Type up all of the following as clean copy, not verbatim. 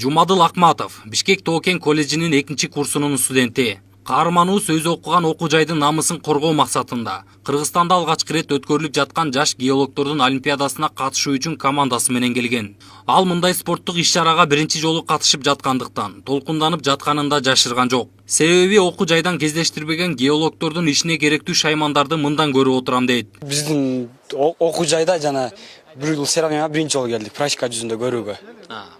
Жумадыл Акматов, Бишкек Тоо-Кен колледжинин 2-курсунун студенти. Каарманыбыз өзү окуган окуу жайдын намысын коргоо максатында Кыргызстанда алгачкы ирет өткөрүлүп жаткан жаш геологдордун олимпиадасына катышуу үчүн командасы менен келген. Ал мындай спорттук иш-чарага биринчи жолу катышып жаткандыктан толкунданып жатканын да жашырган жок. Себеби окуу жайдан кездештирбеген геологдордун ишине керектүү шаймандарды мындан көрүп отурам дейт. Биздин окуу жайда жана бир жыл соревнованияга биринчи жолу келдик, практика жүзүндө көрүүгө.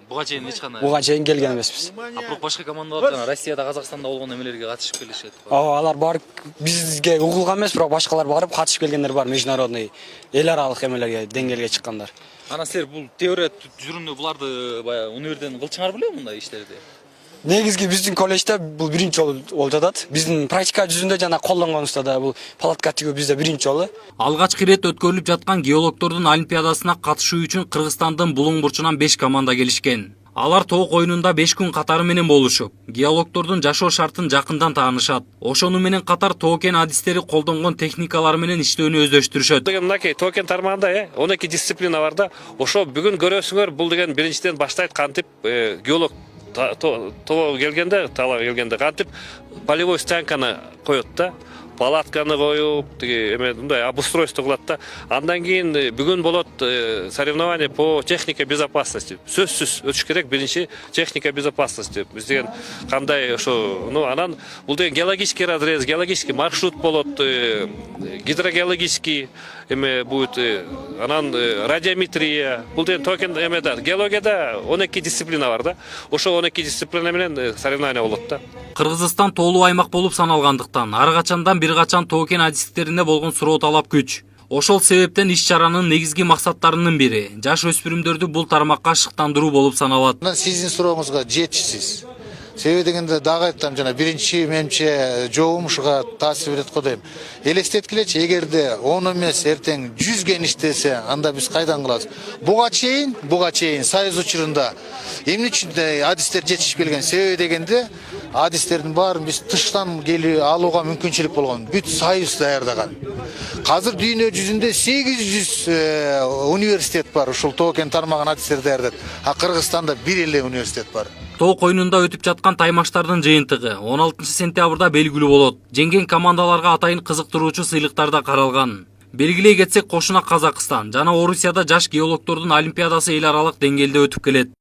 Буга чейин эч кандай. Буга чейин келген эмеспиз. Бирок башка командалар жана Россияда, Казакстанда болгон эмелерге катышып келишет. Алар барып бизге угулган эмес, бирок башкалар барып катышып келгендер бар, международный эл аралык эмелерге, деңгээлге чыккандар. Анан силер бул теория жүзүндө буларды баягы универден кылчыңар белеби мындай иштерди? Негизги биздин колледжде бул биринчи жолу болуп жатат. Биздин практика жүзүндө жана колдонгонубузда да бул палатка тигүү бизде биринчи жолу. Алгачкы ирет өткөрүлүп жаткан геологдордун олимпиадасына катышуу үчүн Кыргызстандын Булуң бурчунан 5 команда келишкен. Алар тоо коюнунда 5 күн катары менен болушуп, геологдордун жашоо шартын жакындан таанышат. Ошону менен катар Тоо-Кен адистери колдонгон техникалар менен иштөөнү өздөштүрүшөт. Деген мынакей Тоо-Кен тармагында 12 дисциплина бар да. Ошо бүгүн көрөсүңөр, бул деген биринчиден баштайт кантип геолог талага келгенде кантип полевой стоянканы коет да. Палатканы коюп, мындай обустройство кылат да. Андан кийин бүгүн болот соревнование по технике безопасности. Сөзсүз өтүш керек биринчи техника безопасности. Биз деген кандай ошо, анан бул деген геологический разрез, геологический маршрут болот, гидрогеологический будет, анан радиометрия. Бул деген Тоо-Кен эмеде геологияда 12 дисциплина бар да. Ошо 12 дисциплина менен соревнование болот да. Кыргызстан тоолуу аймак болуп саналгандыктан ар качандан бир качан Тоо-Кен адистиктерине болгон суроо талап күч. Ошол себептен иш-чаранын негизги максаттарынын бири жаш өспүрүмдөрдү бул тармакка шыктандыруу болуп саналат. Сиздин сурооңузга жетишсиз. Себеби дегенде дагы айтам, жана биринчи менимче жообум ушуга таасир берет го дейм. Элестеткилечи, эгерде 10 эмес эртең 100 ген иштесе, анда биз кайдан кылабыз? Буга чейин союз учурунда эмне үчүн адистер жетишип келген? Себеби дегенде адистердин баарын биз тыштан келип алууга мүмкүнчүлүк болгон. Бүт союз даярдаган. Азыр дүйнө жүзүндө 800 университет бар, ушул Тоо-Кен тармагын адистер даярдайт. А Кыргызстанда бир эле университет бар. Тоо коюнунда өтүп жаткан таймаштардын жыйынтыгы 16 сентябрда белгилүү болот. Жеңген командаларга атайын кызыктыруучу сыйлыктар да каралган. Белгилей кетсек, кошуна Казакстан жана Орусияда жаш геологдордун олимпиадасы эл аралык деңгээлде өтүп келет.